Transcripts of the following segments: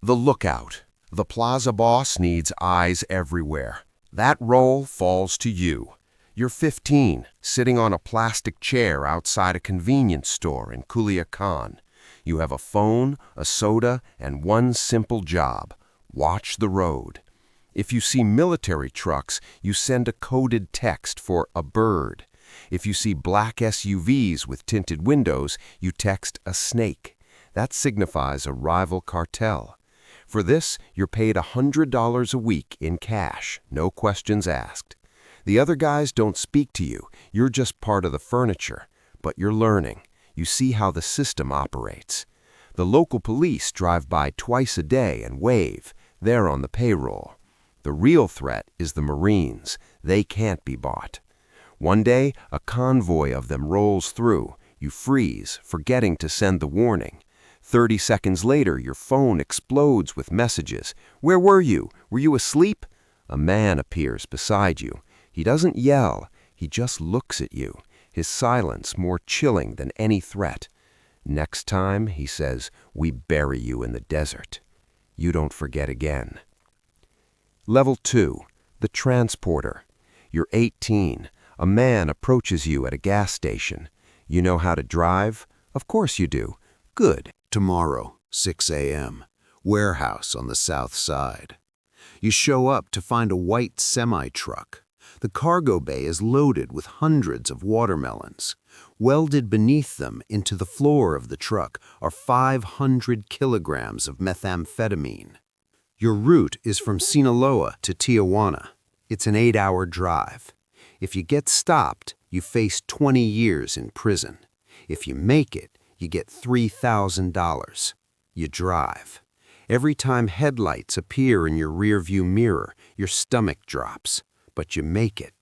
The lookout. The plaza boss needs eyes everywhere. That role falls to you. You're 15, sitting on a plastic chair outside a convenience store in Culiacan. You have a phone, a soda, and one simple job: watch the road. If you see military trucks, you send a coded text for a bird. If you see black SUVs with tinted windows, you text a snake. That signifies a rival cartel. For this, you're paid $100 a week in cash, no questions asked. The other guys don't speak to you. You're just part of the furniture. But you're learning. You see how the system operates. The local police drive by twice a day and wave. They're on the payroll. The real threat is the Marines. They can't be bought. One day, a convoy of them rolls through. You freeze, forgetting to send the warning. 30 seconds later, your phone explodes with messages. Where were you? Were you asleep? A man appears beside you. He doesn't yell. He just looks at you, his silence more chilling than any threat. Next time, he says, we bury you in the desert. You don't forget again. Level 2, the transporter. You're 18. A man approaches you at a gas station. You know how to drive? Of course you do. Good. Tomorrow, 6 a.m., warehouse on the south side. You show up to find a white semi-truck. The cargo bay is loaded with hundreds of watermelons. Welded beneath them into the floor of the truck are 500 kilograms of methamphetamine. Your route is from Sinaloa to Tijuana. It's an 8-hour drive. If you get stopped, you face 20 years in prison. If you make it, you get $3,000. You drive. Every time headlights appear in your rearview mirror, your stomach drops. But you make it.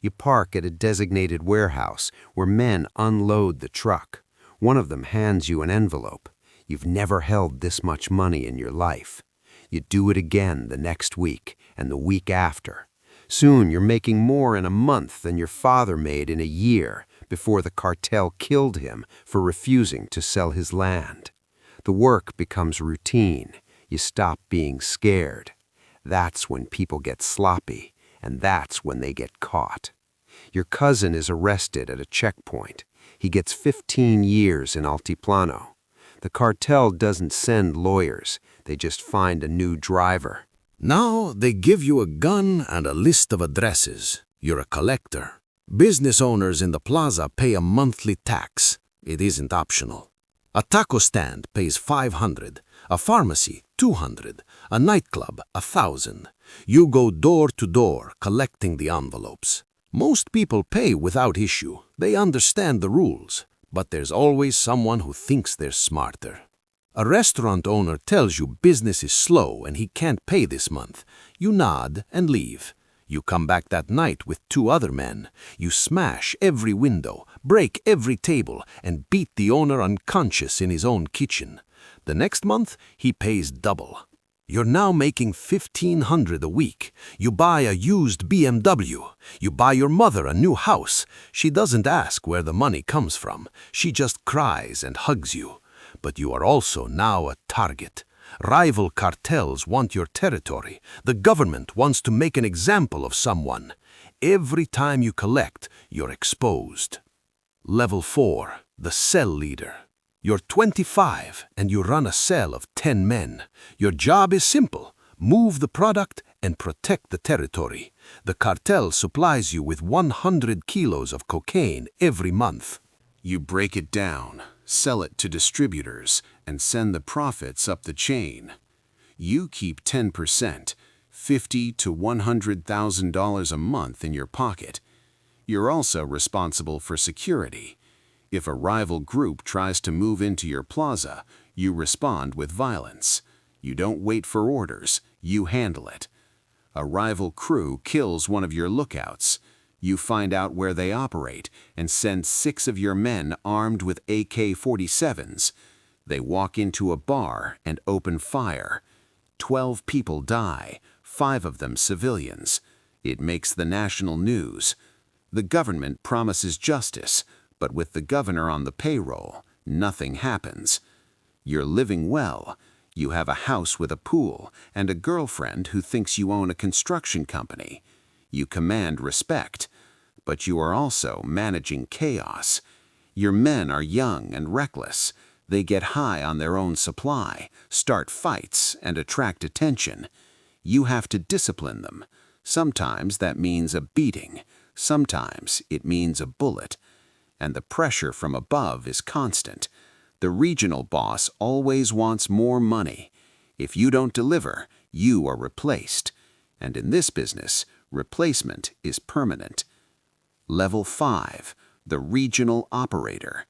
You park at a designated warehouse where men unload the truck. One of them hands you an envelope. You've never held this much money in your life. You do it again the next week and the week after. Soon you're making more in a month than your father made in a year before the cartel killed him for refusing to sell his land. The work becomes routine. You stop being scared. That's when people get sloppy, and that's when they get caught. Your cousin is arrested at a checkpoint. He gets 15 years in Altiplano. The cartel doesn't send lawyers. They just find a new driver. Now they give you a gun and a list of addresses. You're a collector. Business owners in the plaza pay a monthly tax. It isn't optional. A taco stand pays $500, a pharmacy $200, a nightclub $1,000. You go door to door collecting the envelopes. Most people pay without issue. They understand the rules. But there's always someone who thinks they're smarter. A restaurant owner tells you business is slow and he can't pay this month. You nod and leave. You come back that night with 2 other men. You smash every window, break every table, and beat the owner unconscious in his own kitchen. The next month, he pays double. You're now making $1,500 a week. You buy a used BMW. You buy your mother a new house. She doesn't ask where the money comes from. She just cries and hugs you. But you are also now a target. Rival cartels want your territory. The government wants to make an example of someone. Every time you collect, you're exposed. Level 4, the cell leader. You're 25 and you run a cell of 10 men. Your job is simple: move the product and protect the territory. The cartel supplies you with 100 kilos of cocaine every month. You break it down, sell it to distributors, and send the profits up the chain. You keep 10%, $50,000 to $100,000 a month in your pocket. You're also responsible for security. If a rival group tries to move into your plaza, you respond with violence. You don't wait for orders, you handle it. A rival crew kills one of your lookouts. You find out where they operate and send 6 of your men armed with AK-47s. They walk into a bar and open fire. 12 people die, 5 of them civilians. It makes the national news. The government promises justice, but with the governor on the payroll, nothing happens. You're living well. You have a house with a pool and a girlfriend who thinks you own a construction company. You command respect, but you are also managing chaos. Your men are young and reckless. They get high on their own supply, start fights, and attract attention. You have to discipline them. Sometimes that means a beating. Sometimes it means a bullet. And the pressure from above is constant. The regional boss always wants more money. If you don't deliver, you are replaced. And in this business, replacement is permanent. Level 5, the regional operator.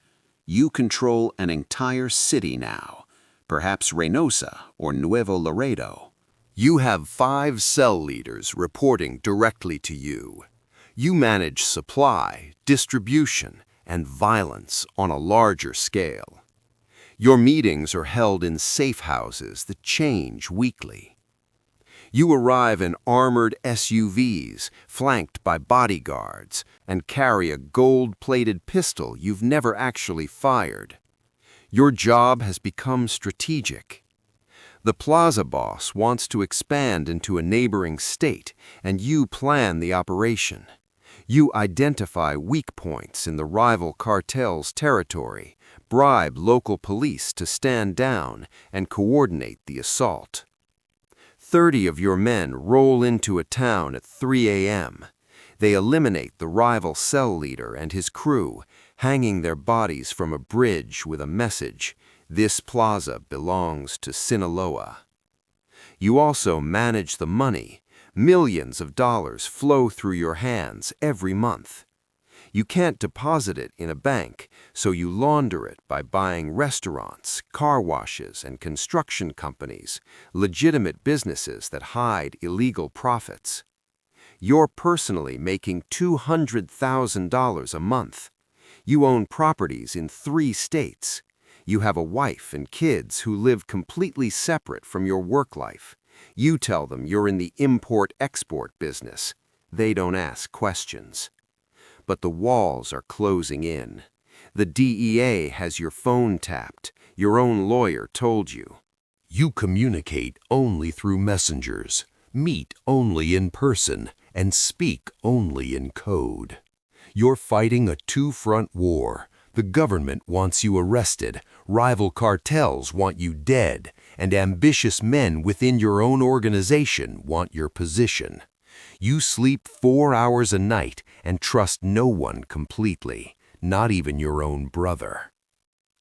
You control an entire city now, perhaps Reynosa or Nuevo Laredo. You have 5 cell leaders reporting directly to you. You manage supply, distribution, and violence on a larger scale. Your meetings are held in safe houses that change weekly. You arrive in armored SUVs, flanked by bodyguards, and carry a gold-plated pistol you've never actually fired. Your job has become strategic. The plaza boss wants to expand into a neighboring state, and you plan the operation. You identify weak points in the rival cartel's territory, bribe local police to stand down, and coordinate the assault. 30 of your men roll into a town at 3 a.m. They eliminate the rival cell leader and his crew, hanging their bodies from a bridge with a message, "This plaza belongs to Sinaloa." You also manage the money. Millions of dollars flow through your hands every month. You can't deposit it in a bank, so you launder it by buying restaurants, car washes, and construction companies, legitimate businesses that hide illegal profits. You're personally making $200,000 a month. You own properties in 3 states. You have a wife and kids who live completely separate from your work life. You tell them you're in the import-export business. They don't ask questions. But the walls are closing in. The DEA has your phone tapped. Your own lawyer told you. You communicate only through messengers, meet only in person, and speak only in code. You're fighting a 2-front war. The government wants you arrested, rival cartels want you dead, and ambitious men within your own organization want your position. You sleep 4 hours a night and trust no one completely, not even your own brother.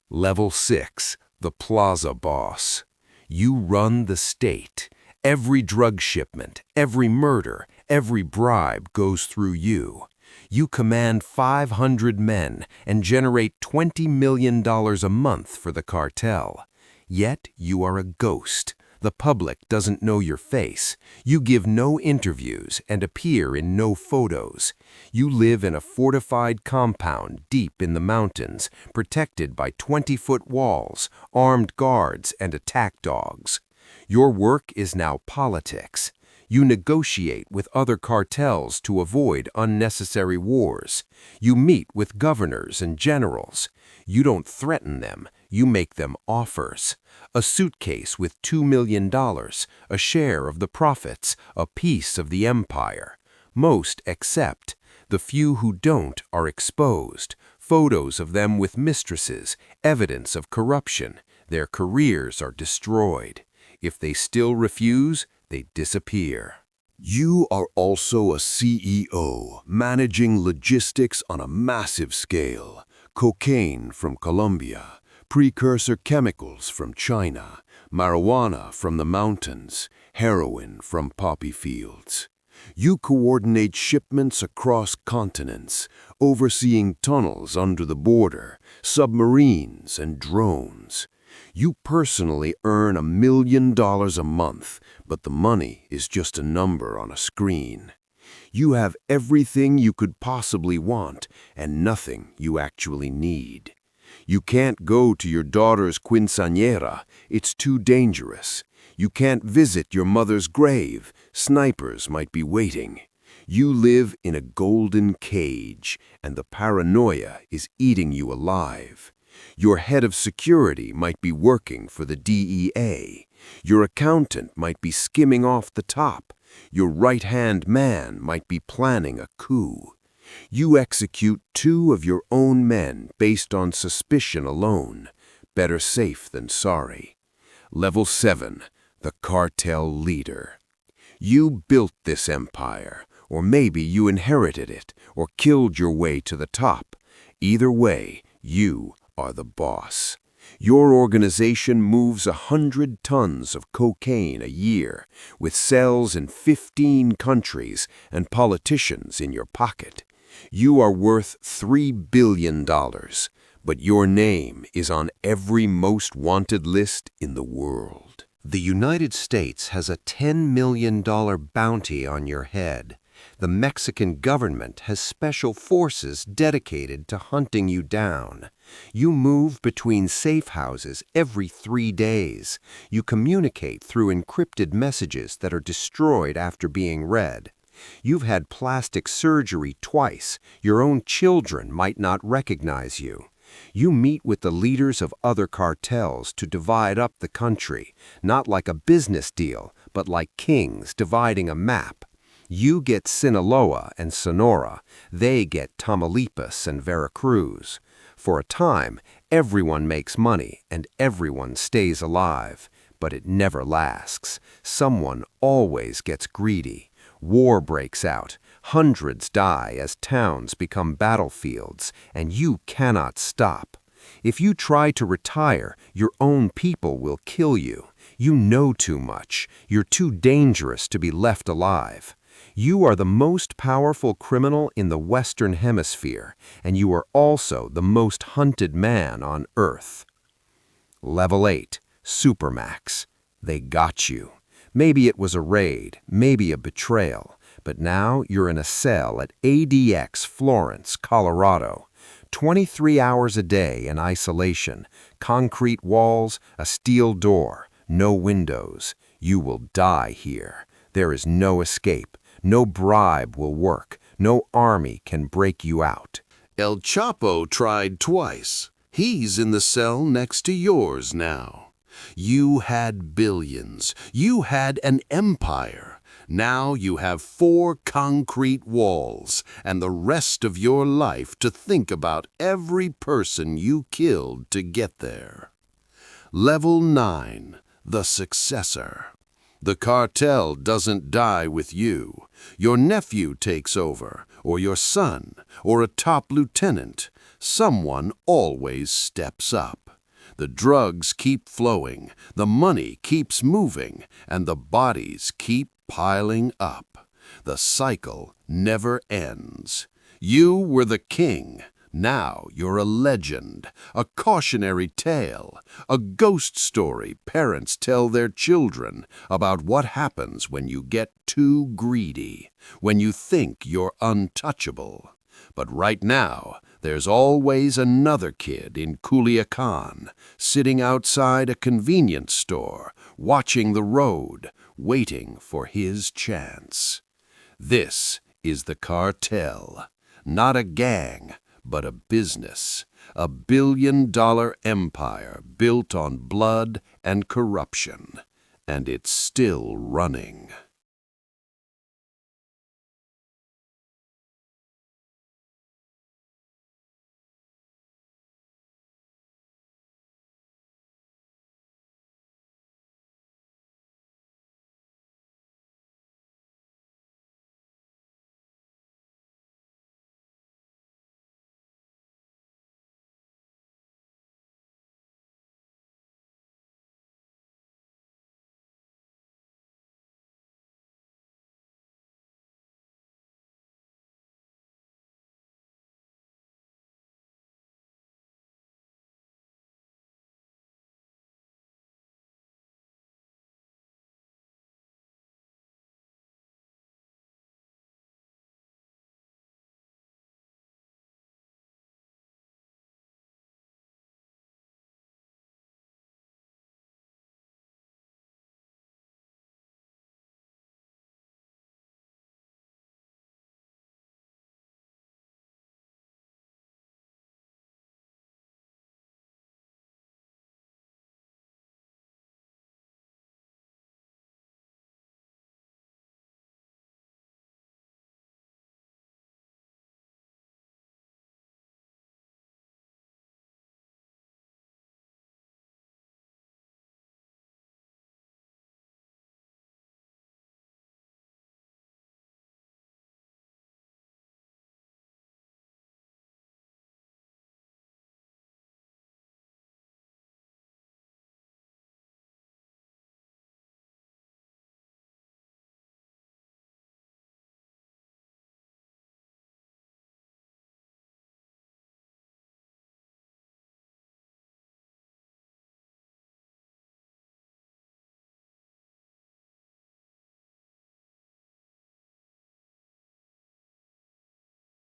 Level 6, the plaza boss. You run the state. Every drug shipment, every murder, every bribe goes through you. You command 500 men and generate $20 million a month for the cartel. Yet you are a ghost. The public doesn't know your face. You give no interviews and appear in no photos. You live in a fortified compound deep in the mountains, protected by 20-foot walls, armed guards, and attack dogs. Your work is now politics. You negotiate with other cartels to avoid unnecessary wars. You meet with governors and generals. You don't threaten them, you make them offers. A suitcase with $2 million, a share of the profits, a piece of the empire. Most accept. The few who don't are exposed. Photos of them with mistresses, evidence of corruption. Their careers are destroyed. If they still refuse, they disappear. You are also a CEO, managing logistics on a massive scale. Cocaine from Colombia, precursor chemicals from China, marijuana from the mountains, heroin from poppy fields. You coordinate shipments across continents, overseeing tunnels under the border, submarines, and drones. You personally earn $1 million a month, but the money is just a number on a screen. You have everything you could possibly want and nothing you actually need. You can't go to your daughter's quinceañera, it's too dangerous. You can't visit your mother's grave, snipers might be waiting. You live in a golden cage, and the paranoia is eating you alive. Your head of security might be working for the DEA. Your accountant might be skimming off the top. Your right-hand man might be planning a coup. You execute 2 of your own men based on suspicion alone. Better safe than sorry. Level 7, the cartel leader. You built this empire, or maybe you inherited it, or killed your way to the top. Either way, you are the boss. Your organization moves 100 tons of cocaine a year, with cells in 15 countries and politicians in your pocket. You are worth $3 billion, but your name is on every most wanted list in the world. The United States has a $10 million bounty on your head. The Mexican government has special forces dedicated to hunting you down. You move between safe houses every 3 days. You communicate through encrypted messages that are destroyed after being read. You've had plastic surgery twice. Your own children might not recognize you. You meet with the leaders of other cartels to divide up the country, not like a business deal, but like kings dividing a map. You get Sinaloa and Sonora. They get Tamaulipas and Veracruz. For a time, everyone makes money and everyone stays alive. But it never lasts. Someone always gets greedy. War breaks out. Hundreds die as towns become battlefields, and you cannot stop. If you try to retire, your own people will kill you. You know too much. You're too dangerous to be left alive. You are the most powerful criminal in the Western Hemisphere, and you are also the most hunted man on Earth. Level 8, Supermax. They got you. Maybe it was a raid, maybe a betrayal, but now you're in a cell at ADX Florence, Colorado. 23 hours a day in isolation, concrete walls, a steel door, no windows. You will die here. There is no escape. No bribe will work. No army can break you out. El Chapo tried twice. He's in the cell next to yours now. You had billions. You had an empire. Now you have 4 concrete walls and the rest of your life to think about every person you killed to get there. Level 9, the successor. The cartel doesn't die with you. Your nephew takes over, or your son, or a top lieutenant. Someone always steps up. The drugs keep flowing, the money keeps moving, and the bodies keep piling up. The cycle never ends. You were the king. Now you're a legend, a cautionary tale, a ghost story parents tell their children about what happens when you get too greedy, when you think you're untouchable. But right now, there's always another kid in Culiacan, sitting outside a convenience store, watching the road, waiting for his chance. This is the cartel, not a gang, but a business, a billion-dollar empire built on blood and corruption, and it's still running.